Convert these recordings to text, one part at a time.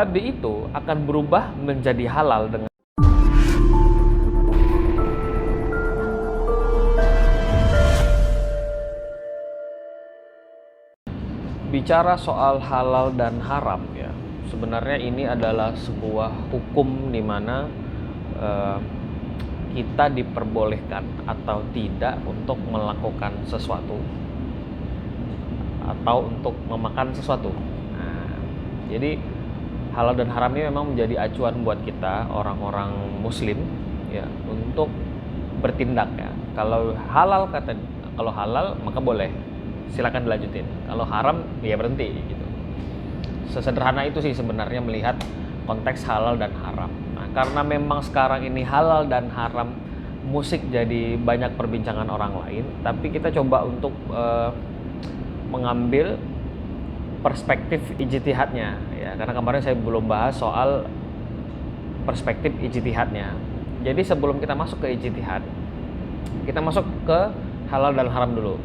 babi itu akan berubah menjadi halal dengan bicara soal halal dan haram ya. Sebenarnya ini adalah sebuah hukum di mana eh, kita diperbolehkan atau tidak untuk melakukan sesuatu atau untuk memakan sesuatu. Nah, jadi halal dan haram ini memang menjadi acuan buat kita orang-orang muslim ya untuk bertindak ya. Kalau halal maka boleh, silakan dilanjutin. Kalau haram ya berhenti gitu. Sesederhana itu sih sebenarnya melihat konteks halal dan haram. Nah, karena memang sekarang ini halal dan haram musik jadi banyak perbincangan orang lain, tapi kita coba untuk mengambil perspektif ijtihadnya ya, karena kemarin saya belum bahas soal perspektif ijtihadnya. Jadi sebelum kita masuk ke ijtihad, kita masuk ke halal dan haram dulu.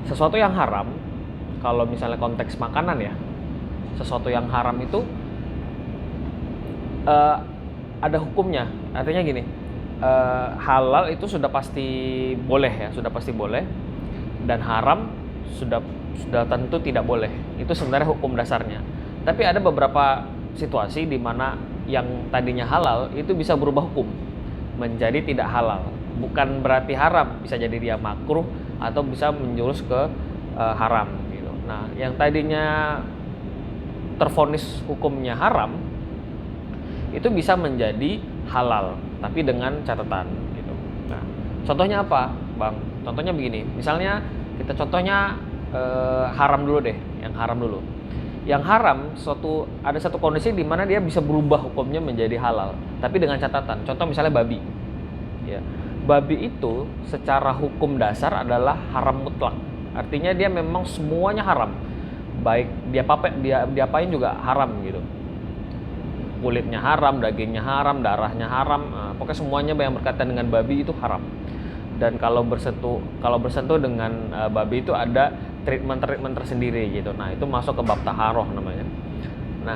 Sesuatu yang haram, kalau misalnya konteks makanan ya, sesuatu yang haram itu ada hukumnya. Artinya gini, halal itu sudah pasti boleh ya, sudah pasti boleh, dan haram sudah tentu tidak boleh. Itu sebenarnya hukum dasarnya. Tapi ada beberapa situasi di mana yang tadinya halal itu bisa berubah hukum menjadi tidak halal. Bukan berarti haram, bisa jadi dia makruh atau bisa menjurus ke haram gitu. Nah, yang tadinya tervonis hukumnya haram itu bisa menjadi halal, tapi dengan catatan gitu. Nah, contohnya apa, Bang? Contohnya begini. Misalnya kita contohnya haram dulu deh, yang haram dulu. Yang haram ada satu kondisi di mana dia bisa berubah hukumnya menjadi halal, tapi dengan catatan. Contoh misalnya babi. Ya. Babi itu secara hukum dasar adalah haram mutlak. Artinya dia memang semuanya haram. Baik dia diapain juga haram gitu. Kulitnya haram, dagingnya haram, darahnya haram, pokoknya semuanya yang berkaitan dengan babi itu haram. Dan kalau bersentuh dengan babi itu ada treatment tersendiri gitu. Nah, itu masuk ke bab taharoh namanya. Nah,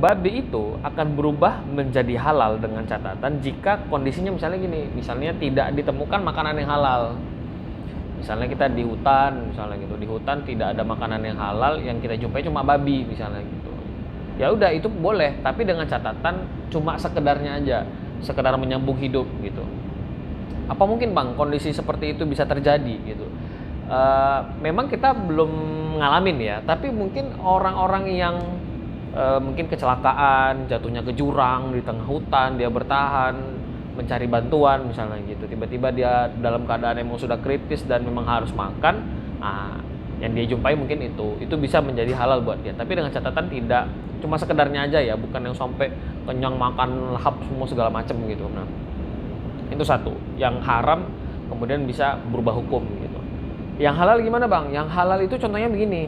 babi itu akan berubah menjadi halal dengan catatan jika kondisinya misalnya gini, misalnya tidak ditemukan makanan yang halal. Misalnya kita di hutan, misalnya gitu, di hutan tidak ada makanan yang halal, yang kita jumpai cuma babi misalnya gitu. Ya udah, itu boleh, tapi dengan catatan cuma sekedarnya aja, sekedar menyambung hidup gitu. Apa mungkin, Bang, kondisi seperti itu bisa terjadi gitu? Memang kita belum ngalamin ya, tapi mungkin orang-orang yang mungkin kecelakaan, jatuhnya ke jurang di tengah hutan, dia bertahan mencari bantuan misalnya gitu, tiba-tiba dia dalam keadaan emang sudah kritis dan memang harus makan, yang dia jumpai mungkin itu bisa menjadi halal buat dia, tapi dengan catatan tidak cuma sekedarnya aja ya, bukan yang sampai kenyang makan lahap semua segala macam gitu. Nah, itu satu yang haram kemudian bisa berubah hukum gitu. Yang halal gimana, Bang? Yang halal itu contohnya begini,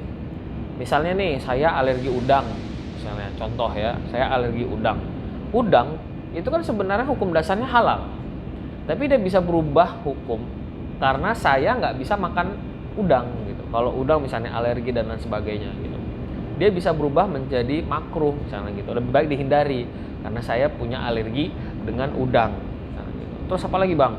misalnya nih saya alergi udang misalnya, contoh ya, saya alergi udang itu kan sebenarnya hukum dasarnya halal, tapi dia bisa berubah hukum karena saya nggak bisa makan udang gitu. Kalau udang misalnya alergi dan lain sebagainya gitu, dia bisa berubah menjadi makruh misalnya gitu, lebih baik dihindari karena saya punya alergi dengan udang misalnya gitu. Terus apa lagi, Bang?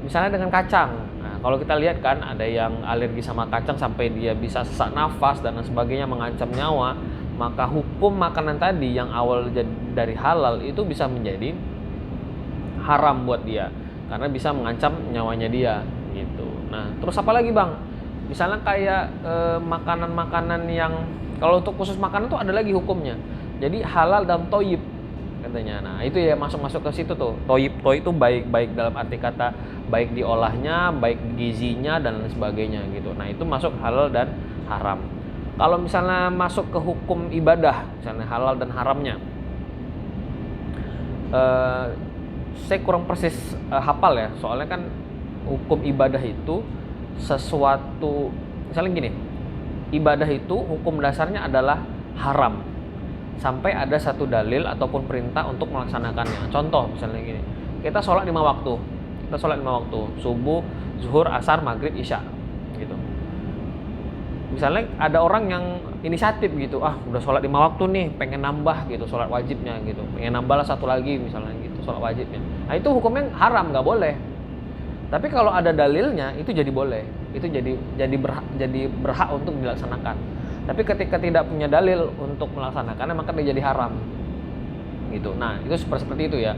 Misalnya dengan kacang. Nah, kalau kita lihat kan ada yang alergi sama kacang sampai dia bisa sesak nafas dan lain sebagainya, mengancam nyawa, maka hukum makanan tadi yang awal dari halal itu bisa menjadi haram buat dia karena bisa mengancam nyawanya dia gitu. Nah, terus apa lagi, Bang? Misalnya kayak makanan-makanan yang kalau untuk khusus makanan tuh ada lagi hukumnya. Jadi halal dan toyib katanya. Nah, itu ya masuk ke situ tuh. Toyib itu baik dalam arti kata baik diolahnya, baik gizinya dan lain sebagainya gitu. Nah, itu masuk halal dan haram. Kalau misalnya masuk ke hukum ibadah, misalnya halal dan haramnya, saya kurang persis hafal ya, soalnya kan hukum ibadah itu sesuatu, misalnya gini, ibadah itu hukum dasarnya adalah haram sampai ada satu dalil ataupun perintah untuk melaksanakannya. Contoh misalnya gini, kita sholat 5 waktu, subuh, zuhur, asar, maghrib, isya gitu. Misalnya ada orang yang inisiatif gitu, udah sholat 5 waktu nih, pengen nambah gitu sholat wajibnya gitu, pengen nambah lah satu lagi misalnya gitu sholat wajibnya. Nah itu hukumnya haram, nggak boleh. Tapi kalau ada dalilnya itu jadi boleh, itu jadi berhak untuk dilaksanakan. Tapi ketika tidak punya dalil untuk melaksanakan, maka dia jadi haram gitu. Nah itu seperti itu ya,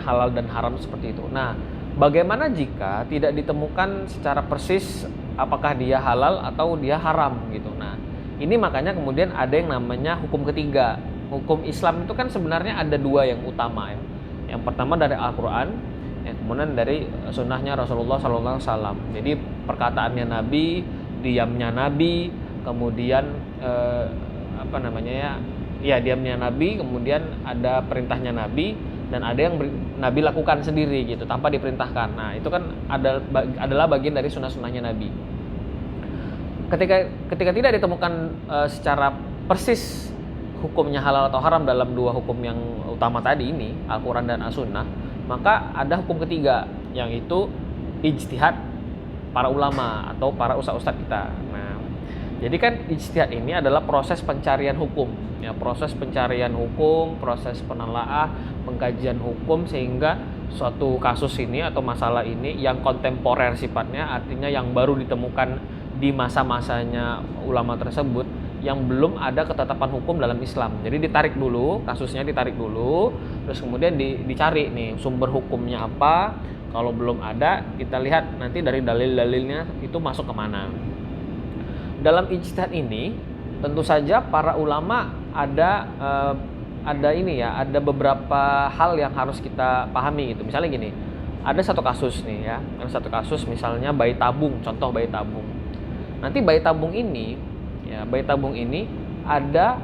halal dan haram seperti itu. Nah bagaimana jika tidak ditemukan secara persis apakah dia halal atau dia haram gitu. Nah ini makanya kemudian ada yang namanya hukum ketiga. Hukum Islam itu kan sebenarnya ada dua yang utama ya. Yang pertama dari Al-Quran, yang kemudian dari sunnahnya Rasulullah SAW. Jadi perkataannya Nabi, diamnya Nabi, kemudian diamnya Nabi, kemudian ada perintahnya Nabi, dan ada yang Nabi lakukan sendiri gitu tanpa diperintahkan. Nah itu kan adalah bagian dari sunnah-sunnahnya Nabi. Ketika tidak ditemukan secara persis hukumnya halal atau haram dalam dua hukum yang utama tadi ini, Al-Quran dan As-Sunnah, maka ada hukum ketiga, yang itu ijtihad para ulama atau para ustadz kita. Nah, jadi kan ijtihad ini adalah proses pencarian hukum, ya, proses pencarian hukum, proses penelaah, pengkajian hukum, sehingga suatu kasus ini atau masalah ini yang kontemporer sifatnya, artinya yang baru ditemukan di masa-masanya ulama tersebut, yang belum ada ketetapan hukum dalam Islam. Jadi ditarik dulu, kasusnya ditarik dulu, terus kemudian dicari nih sumber hukumnya apa. Kalau belum ada, kita lihat nanti dari dalil-dalilnya itu masuk kemana. Dalam ijtihad ini, tentu saja para ulama ada beberapa hal yang harus kita pahami gitu. Misalnya gini, ada satu kasus nih ya, misalnya bayi tabung, contoh bayi tabung. Nanti bayi tabung ini ada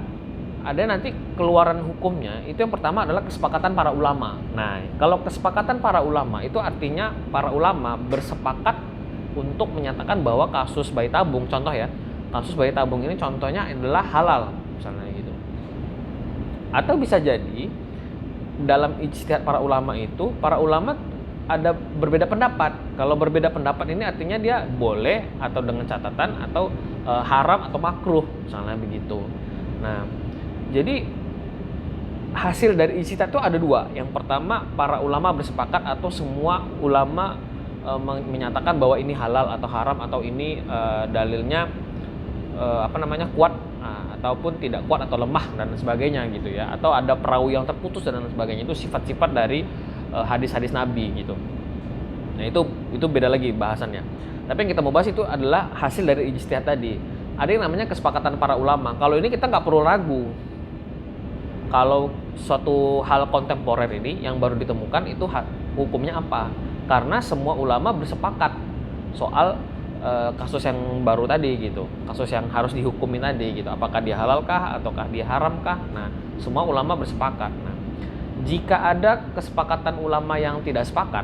nanti keluaran hukumnya. Itu yang pertama adalah kesepakatan para ulama. Nah, kalau kesepakatan para ulama itu artinya para ulama bersepakat untuk menyatakan bahwa kasus bayi tabung, contoh ya, kasus bayi tabung ini contohnya adalah halal misalnya gitu. Atau bisa jadi dalam ijtihad para ulama itu, para ulama ada berbeda pendapat. Kalau berbeda pendapat ini artinya dia boleh atau dengan catatan, atau haram atau makruh misalnya begitu. Nah, jadi hasil dari ijtihad itu ada dua. Yang pertama, para ulama bersepakat atau semua ulama menyatakan bahwa ini halal atau haram, atau ini dalilnya kuat, ataupun tidak kuat atau lemah dan sebagainya gitu ya. Atau ada perawi yang terputus dan sebagainya. Itu sifat-sifat dari hadis-hadis Nabi gitu. Nah itu beda lagi bahasannya. Tapi yang kita mau bahas itu adalah hasil dari ijtihad tadi. Ada yang namanya kesepakatan para ulama. Kalau ini kita nggak perlu ragu. Kalau suatu hal kontemporer ini yang baru ditemukan, itu hukumnya apa? Karena semua ulama bersepakat soal kasus yang baru tadi gitu, kasus yang harus dihukumin tadi gitu. Apakah dia halalkah ataukah dia haramkah? Nah, semua ulama bersepakat. Nah, jika ada kesepakatan ulama yang tidak sepakat,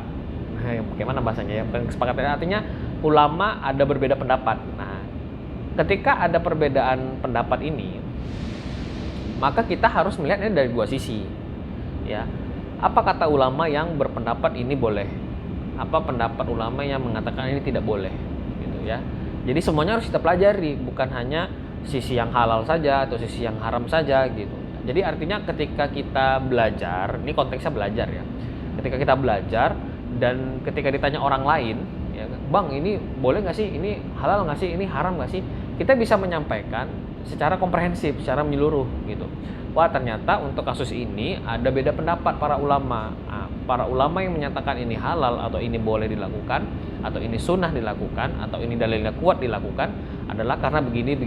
bagaimana bahasanya ya? Bukan kesepakatan, artinya ulama ada berbeda pendapat. Nah, ketika ada perbedaan pendapat ini, maka kita harus melihatnya dari dua sisi. Ya, apa kata ulama yang berpendapat ini boleh? Apa pendapat ulama yang mengatakan ini tidak boleh? Gitu ya. Jadi semuanya harus kita pelajari, bukan hanya sisi yang halal saja atau sisi yang haram saja gitu. Jadi artinya ketika kita belajar, ini konteksnya belajar ya. Ketika kita belajar dan ketika ditanya orang lain, ya, Bang ini boleh nggak sih? Ini halal nggak sih? Ini haram nggak sih? Kita bisa menyampaikan secara komprehensif, secara menyeluruh gitu. Wah ternyata untuk kasus ini ada beda pendapat para ulama. Nah, para ulama yang menyatakan ini halal atau ini boleh dilakukan, atau ini sunnah dilakukan, atau ini dalilnya kuat dilakukan adalah karena begini.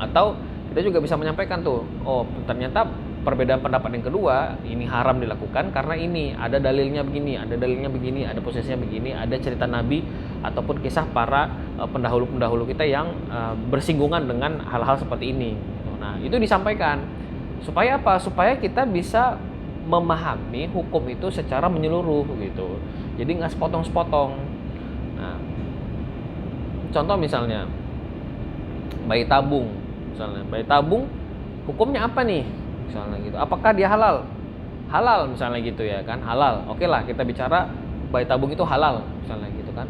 Atau kita juga bisa menyampaikan tuh, oh ternyata perbedaan pendapat yang kedua ini haram dilakukan karena ini ada dalilnya begini, ada posisinya begini, ada cerita Nabi ataupun kisah para pendahulu-pendahulu kita yang bersinggungan dengan hal-hal seperti ini. Nah, itu disampaikan supaya apa? Supaya kita bisa memahami hukum itu secara menyeluruh gitu. Jadi nggak sepotong-sepotong. Nah, contoh misalnya bayi tabung. Misalnya bayi tabung hukumnya apa nih misalnya gitu, apakah dia halal misalnya gitu ya kan, halal, oke lah kita bicara bayi tabung itu halal misalnya gitu kan.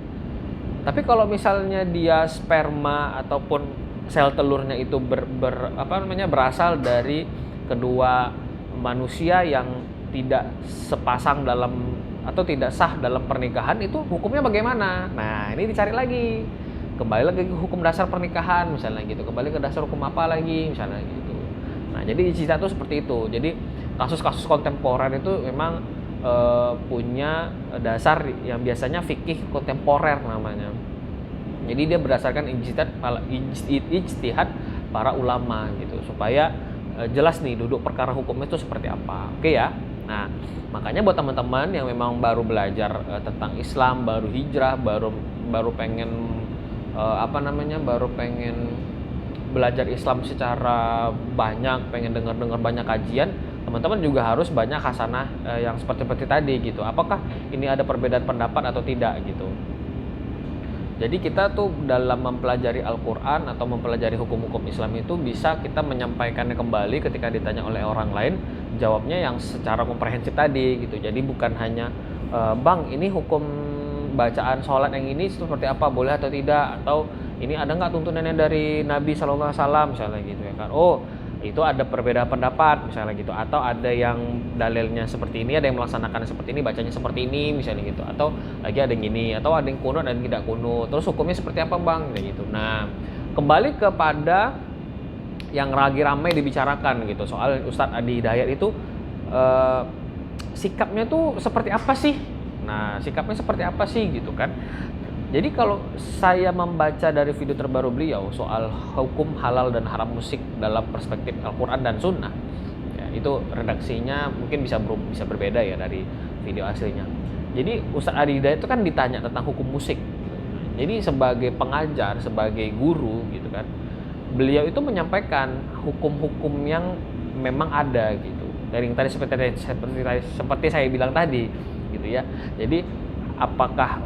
Tapi kalau misalnya dia sperma ataupun sel telurnya itu berasal dari kedua manusia yang tidak sepasang dalam atau tidak sah dalam pernikahan, itu hukumnya bagaimana? Nah, ini dicari lagi. Kembali lagi ke hukum dasar pernikahan misalnya gitu. Kembali ke dasar hukum apa lagi misalnya gitu. Nah, jadi ijtihad itu seperti itu. Jadi kasus-kasus kontemporer itu memang punya dasar yang biasanya fikih kontemporer namanya. Jadi dia berdasarkan ijtihad para ulama gitu, supaya jelas nih duduk perkara hukumnya itu seperti apa. Oke ya. Nah, makanya buat teman-teman yang memang baru belajar tentang Islam, baru hijrah, baru pengen baru pengen belajar Islam secara banyak, pengen dengar banyak kajian, teman-teman juga harus banyak khasanah yang seperti tadi gitu. Apakah ini ada perbedaan pendapat atau tidak gitu. Jadi kita tuh dalam mempelajari Al-Quran atau mempelajari hukum-hukum Islam itu bisa kita menyampaikannya kembali ketika ditanya oleh orang lain, jawabnya yang secara komprehensif tadi gitu. Jadi bukan hanya Bang, ini hukum bacaan sholat yang ini seperti apa, boleh atau tidak, atau ini ada nggak tuntunannya dari Nabi SAW misalnya gitu ya kan. Oh, itu ada perbedaan pendapat misalnya gitu, atau ada yang dalilnya seperti ini, ada yang melaksanakan seperti ini, bacanya seperti ini misalnya gitu, atau lagi ada yang gini, atau ada yang kunut dan tidak kunut, terus hukumnya seperti apa Bang kayak gitu. Nah, kembali kepada yang lagi ramai dibicarakan gitu soal Ustadz Adi Hidayat itu sikapnya tuh seperti apa sih. Nah, sikapnya seperti apa sih gitu kan. Jadi kalau saya membaca dari video terbaru beliau soal hukum halal dan haram musik dalam perspektif Al-Quran dan Sunnah, ya, itu redaksinya mungkin bisa berbeda ya dari video aslinya. Jadi Ustadz Adi Hidayat itu kan ditanya tentang hukum musik. Jadi sebagai pengajar, sebagai guru gitu kan, beliau itu menyampaikan hukum-hukum yang memang ada gitu. Dari yang tadi seperti saya bilang tadi gitu ya. Jadi apakah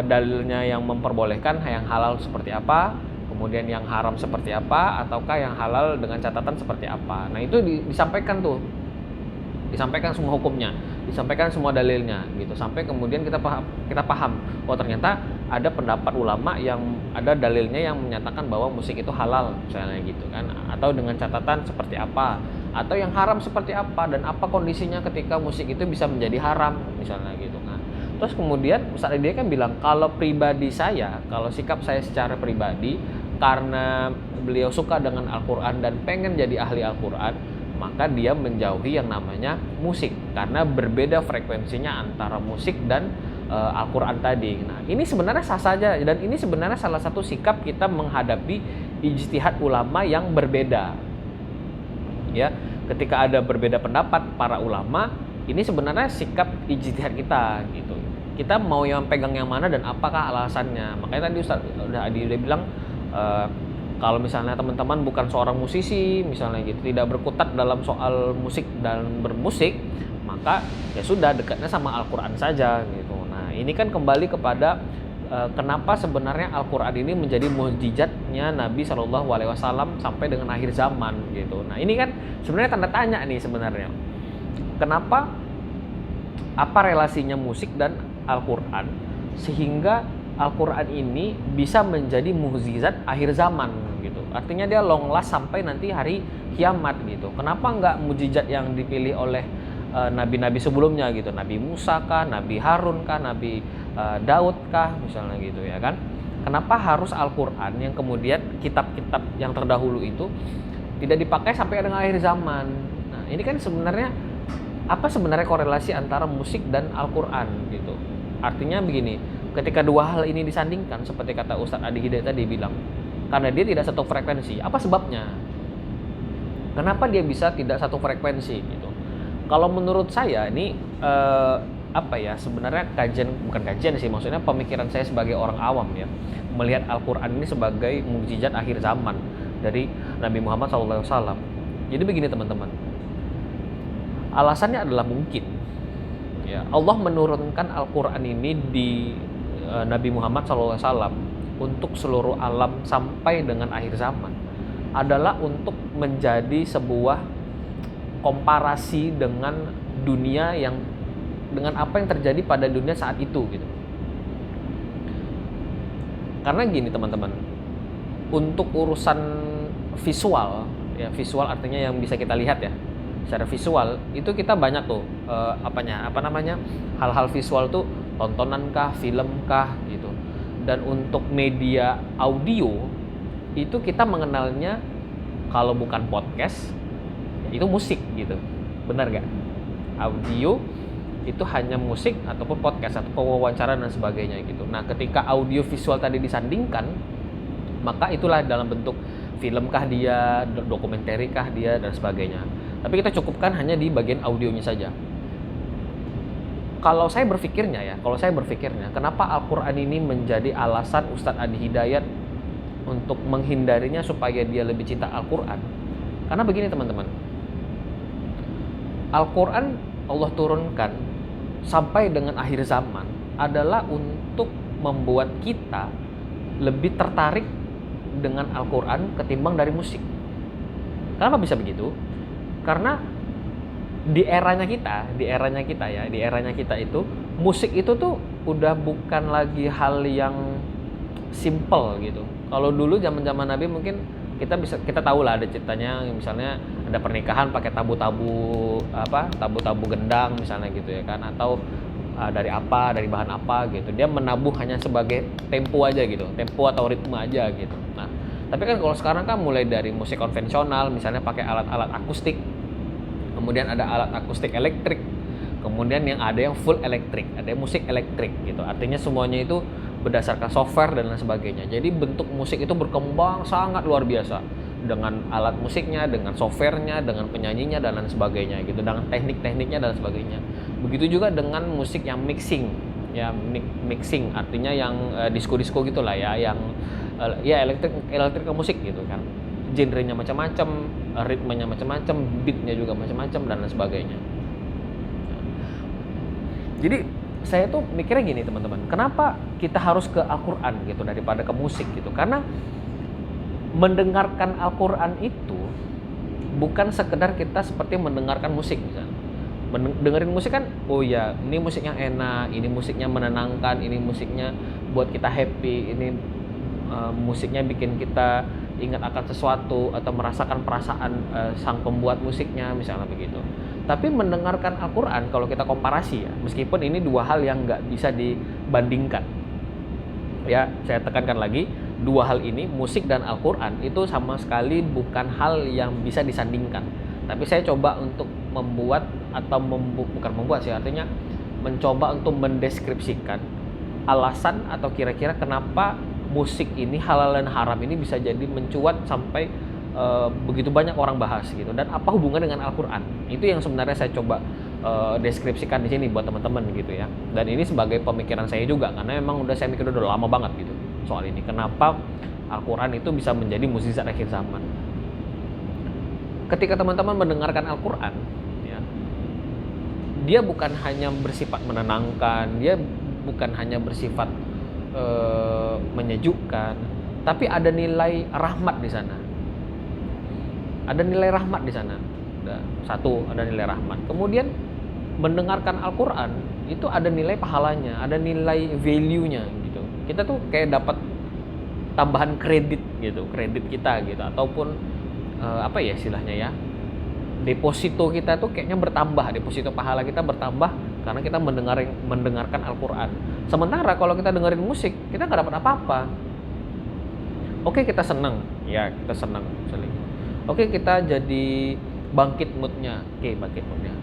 dalilnya yang memperbolehkan yang halal seperti apa, kemudian yang haram seperti apa, ataukah yang halal dengan catatan seperti apa. Nah, itu disampaikan tuh, disampaikan semua hukumnya, disampaikan semua dalilnya gitu, sampai kemudian kita paham oh ternyata ada pendapat ulama yang ada dalilnya yang menyatakan bahwa musik itu halal misalnya gitu kan, atau dengan catatan seperti apa, atau yang haram seperti apa, dan apa kondisinya ketika musik itu bisa menjadi haram misalnya gitu. Terus kemudian Ustadz Adi kan bilang, kalau pribadi saya, kalau sikap saya secara pribadi, karena beliau suka dengan Al-Quran dan pengen jadi ahli Al-Quran, maka dia menjauhi yang namanya musik, karena berbeda frekuensinya antara musik dan Al-Quran tadi. Nah, ini sebenarnya sah saja, dan ini sebenarnya salah satu sikap kita menghadapi ijtihad ulama yang berbeda. Ya, ketika ada berbeda pendapat para ulama, ini sebenarnya sikap ijtihad kita gitu. Kita mau yang pegang yang mana dan apakah alasannya. Makanya tadi Ustaz Adi udah bilang kalau misalnya teman-teman bukan seorang musisi misalnya gitu, tidak berkutat dalam soal musik dan bermusik, maka ya sudah dekatnya sama Al-Quran saja gitu. Nah, ini kan kembali kepada kenapa sebenarnya Al-Quran ini menjadi mukjizatnya Nabi SAW sampai dengan akhir zaman gitu. Nah, ini kan sebenarnya tanda tanya nih sebenarnya. Kenapa, apa relasinya musik dan Al-Quran sehingga Al-Quran ini bisa menjadi mukjizat akhir zaman gitu. Artinya dia long last sampai nanti hari kiamat gitu. Kenapa nggak mukjizat yang dipilih oleh nabi-nabi sebelumnya gitu, Nabi Musa kah, Nabi Harun kah, Nabi Daud kah misalnya gitu ya kan. Kenapa harus Al-Quran yang kemudian kitab-kitab yang terdahulu itu tidak dipakai sampai dengan akhir zaman. Nah, ini kan sebenarnya apa sebenarnya korelasi antara musik dan Al-Quran gitu. Artinya begini, ketika dua hal ini disandingkan, seperti kata Ustadz Adi Hidayat tadi bilang, karena dia tidak satu frekuensi. Apa sebabnya? Kenapa dia bisa tidak satu frekuensi gitu? Kalau menurut saya ini sebenarnya bukan kajian sih, maksudnya pemikiran saya sebagai orang awam ya, melihat Al-Quran ini sebagai mukjizat akhir zaman dari Nabi Muhammad SAW. Jadi begini teman-teman, alasannya adalah mungkin ya, Allah menurunkan Al-Quran ini di Nabi Muhammad SAW untuk seluruh alam sampai dengan akhir zaman adalah untuk menjadi sebuah komparasi dengan dunia dengan apa yang terjadi pada dunia saat itu gitu. Karena gini teman-teman, untuk urusan visual, ya visual artinya yang bisa kita lihat ya, secara visual itu kita banyak tuh hal-hal visual tuh, tontonan kah, film kah gitu. Dan untuk media audio itu kita mengenalnya kalau bukan podcast itu musik gitu, benar gak? Audio itu hanya musik ataupun podcast atau wawancara dan sebagainya gitu. Nah, ketika audio visual tadi disandingkan, maka itulah dalam bentuk filmkah dia, dokumenterikah dia dan sebagainya. Tapi kita cukupkan hanya di bagian audionya saja. Kalau saya berpikirnya, kenapa Al-Quran ini menjadi alasan Ustadz Adi Hidayat untuk menghindarinya supaya dia lebih cinta Al-Quran? Karena begini teman-teman, Al-Quran Allah turunkan sampai dengan akhir zaman adalah untuk membuat kita lebih tertarik dengan Al-Quran ketimbang dari musik. Kenapa bisa begitu? Karena di eranya kita itu musik itu tuh udah bukan lagi hal yang simple gitu. Kalau dulu zaman-zaman Nabi mungkin kita tahu lah ada ceritanya, misalnya ada pernikahan pakai tabu-tabu gendang misalnya gitu ya kan, atau dari bahan apa gitu. Dia menabuh hanya sebagai tempo aja gitu, tempo atau ritme aja gitu. Nah, tapi kan kalau sekarang kan mulai dari musik konvensional misalnya pakai alat-alat akustik, kemudian ada alat akustik elektrik, kemudian yang ada yang full elektrik, ada musik elektrik gitu. Artinya semuanya itu berdasarkan software dan lain sebagainya. Jadi bentuk musik itu berkembang sangat luar biasa dengan alat musiknya, dengan softwarenya, dengan penyanyinya dan lain sebagainya gitu, dengan teknik-tekniknya dan sebagainya. Begitu juga dengan musik yang mixing, ya mixing artinya yang disco-disco gitulah ya, yang ya elektrik musik gitu kan. Genrenya macam-macam, ritmenya macam-macam, beatnya juga macam-macam dan lain sebagainya. Jadi saya tuh mikirnya gini teman-teman, kenapa kita harus ke Al-Quran gitu daripada ke musik gitu? Karena mendengarkan Al-Quran itu bukan sekedar kita seperti mendengarkan musik misalnya. Dengerin musik kan, oh ya ini musiknya enak, ini musiknya menenangkan, ini musiknya buat kita happy, ini musiknya bikin kita ingat akan sesuatu atau merasakan perasaan sang pembuat musiknya misalnya begitu. Tapi mendengarkan Al-Quran kalau kita komparasi ya, meskipun ini dua hal yang nggak bisa dibandingkan ya, saya tekankan lagi, dua hal ini, musik dan Al-Quran itu sama sekali bukan hal yang bisa disandingkan. Tapi saya coba untuk membuat atau bukan membuat sih, artinya mencoba untuk mendeskripsikan alasan atau kira-kira kenapa musik ini, halal dan haram ini bisa jadi mencuat sampai begitu banyak orang bahas gitu, dan apa hubungan dengan Al-Quran. Itu yang sebenarnya saya coba deskripsikan di sini buat teman-teman gitu ya. Dan ini sebagai pemikiran saya juga, karena memang saya mikir udah lama banget gitu soal ini, kenapa Al-Quran itu bisa menjadi mukjizat akhir zaman. Ketika teman-teman mendengarkan Al-Quran ya, dia bukan hanya bersifat menenangkan, dia bukan hanya bersifat menyejukkan, tapi ada nilai rahmat di sana. Ada nilai rahmat di sana. Satu, ada nilai rahmat. Kemudian mendengarkan Al-Quran itu ada nilai pahalanya, ada nilai value-nya gitu. Kita tuh kayak dapat tambahan kredit gitu, kredit kita gitu, ataupun apa ya istilahnya ya, deposito kita tuh kayaknya bertambah, deposito pahala kita bertambah karena kita mendengarkan Al-Quran. Sementara kalau kita dengerin musik, kita nggak dapat apa-apa. Oke, kita senang, ya kita senang misalnya. Oke, kita jadi bangkit moodnya,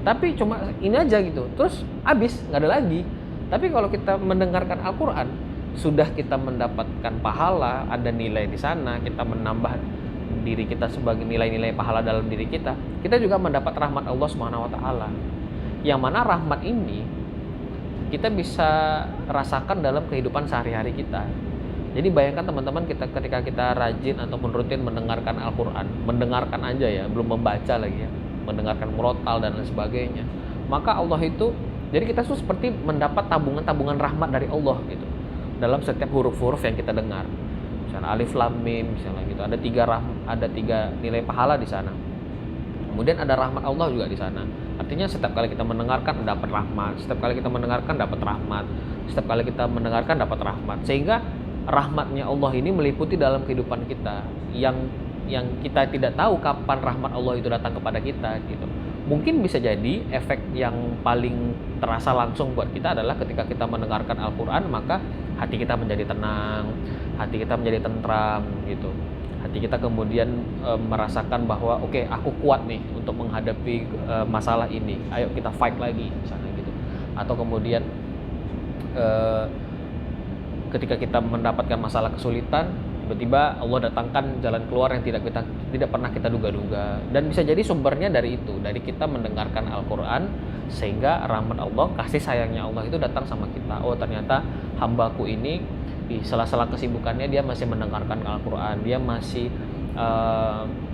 tapi cuma ini aja gitu, terus habis, nggak ada lagi. Tapi kalau kita mendengarkan Al-Quran, sudah kita mendapatkan pahala, ada nilai di sana, kita menambah diri kita sebagai nilai-nilai pahala dalam diri kita. Kita juga mendapat rahmat Allah Subhanahu wa taala. Yang mana rahmat ini kita bisa rasakan dalam kehidupan sehari-hari kita. Jadi bayangkan teman-teman, ketika kita rajin ataupun rutin mendengarkan Al-Quran, mendengarkan aja ya, belum membaca lagi ya, mendengarkan murotal dan lain sebagainya, maka Allah itu, jadi kita tuh seperti mendapat tabungan-tabungan rahmat dari Allah gitu dalam setiap huruf-huruf yang kita dengar. Misalnya alif lam mim misalnya gitu, ada tiga nilai pahala di sana. Kemudian ada rahmat Allah juga di sana. Artinya setiap kali kita mendengarkan dapat rahmat, setiap kali kita mendengarkan dapat rahmat, setiap kali kita mendengarkan dapat rahmat. Sehingga rahmatnya Allah ini meliputi dalam kehidupan kita, yang kita tidak tahu kapan rahmat Allah itu datang kepada kita gitu. Mungkin bisa jadi efek yang paling terasa langsung buat kita adalah ketika kita mendengarkan Al-Quran, maka hati kita menjadi tenang, hati kita menjadi tentram gitu. Hati kita kemudian merasakan bahwa oke, aku kuat nih untuk menghadapi masalah ini, ayo kita fight lagi misalnya gitu. Atau kemudian ketika kita mendapatkan masalah kesulitan, tiba-tiba Allah datangkan jalan keluar yang tidak pernah kita duga-duga. Dan bisa jadi sumbernya dari itu, dari kita mendengarkan Al-Quran, sehingga rahmat Allah, kasih sayangnya Allah itu datang sama kita. Oh, ternyata hambaku ini di sela-sela kesibukannya dia masih mendengarkan Al-Quran, dia masih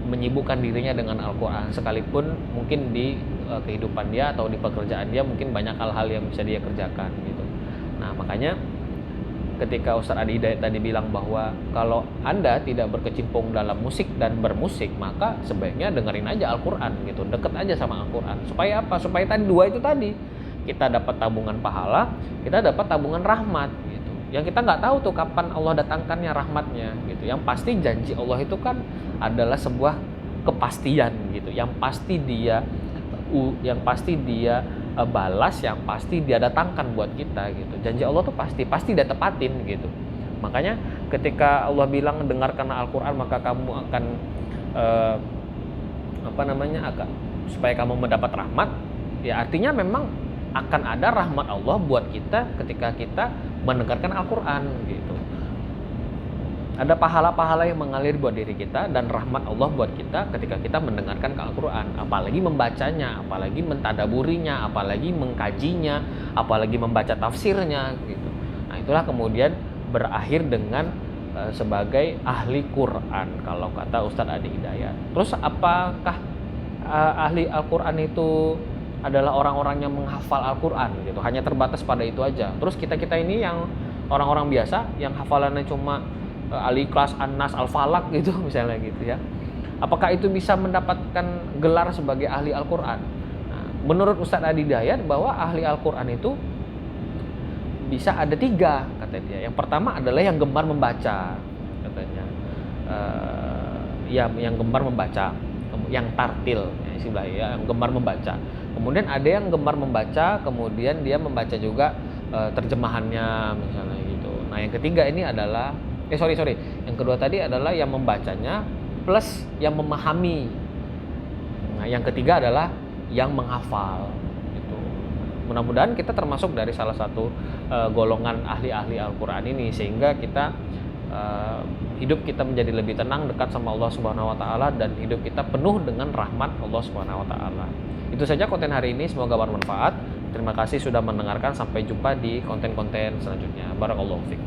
menyibukkan dirinya dengan Al-Quran, sekalipun mungkin di kehidupan dia atau di pekerjaan dia mungkin banyak hal-hal yang bisa dia kerjakan gitu. Nah, makanya ketika Ustadz Adi Hidayat tadi bilang bahwa kalau Anda tidak berkecimpung dalam musik dan bermusik, maka sebaiknya dengerin aja Al-Quran gitu, deket aja sama Al-Quran. Supaya apa? Supaya tadi dua itu tadi, kita dapat tabungan pahala, kita dapat tabungan rahmat gitu. Yang kita nggak tahu tuh kapan Allah datangkannya rahmatnya gitu. Yang pasti janji Allah itu kan adalah sebuah kepastian gitu. Yang pasti dia balas, yang pasti dia datangkan buat kita gitu. Janji Allah tuh pasti dia tepatin gitu. Makanya ketika Allah bilang dengarkan Al-Quran maka kamu akan supaya kamu mendapat rahmat, ya artinya memang akan ada rahmat Allah buat kita ketika kita mendengarkan Al-Quran gitu. Ada pahala-pahala yang mengalir buat diri kita dan rahmat Allah buat kita ketika kita mendengarkan Al-Quran, apalagi membacanya, apalagi mentadaburinya, apalagi mengkajinya, apalagi membaca tafsirnya gitu. Nah, itulah kemudian berakhir dengan sebagai ahli Quran kalau kata Ustadz Adi Hidayat. Terus apakah ahli Al-Quran itu adalah orang-orang yang menghafal Al-Quran gitu, hanya terbatas pada itu aja? Terus kita ini yang orang-orang biasa yang hafalannya cuma Al-Ikhlas, An-Nas, Al-Falaq gitu misalnya gitu ya. Apakah itu bisa mendapatkan gelar sebagai ahli Al-Quran? Nah, menurut Ustadz Adi Hidayat bahwa ahli Al-Quran itu bisa ada 3 kata dia. Yang pertama adalah yang gemar membaca katanya, yang gemar membaca, yang tartil ya, istilahnya ya, yang gemar membaca. Kemudian ada yang gemar membaca, kemudian dia membaca juga terjemahannya misalnya gitu. Nah, yang ketiga ini adalah yang kedua tadi adalah yang membacanya plus yang memahami. Nah, yang ketiga adalah yang menghafal gitu. Mudah-mudahan kita termasuk dari salah satu golongan ahli-ahli Al-Quran ini, sehingga kita hidup kita menjadi lebih tenang, dekat sama Allah Subhanahu wa taala, dan hidup kita penuh dengan rahmat Allah Subhanahu wa taala. Itu saja konten hari ini, semoga bermanfaat. Terima kasih sudah mendengarkan, sampai jumpa di konten-konten selanjutnya. Barakallahu fiik.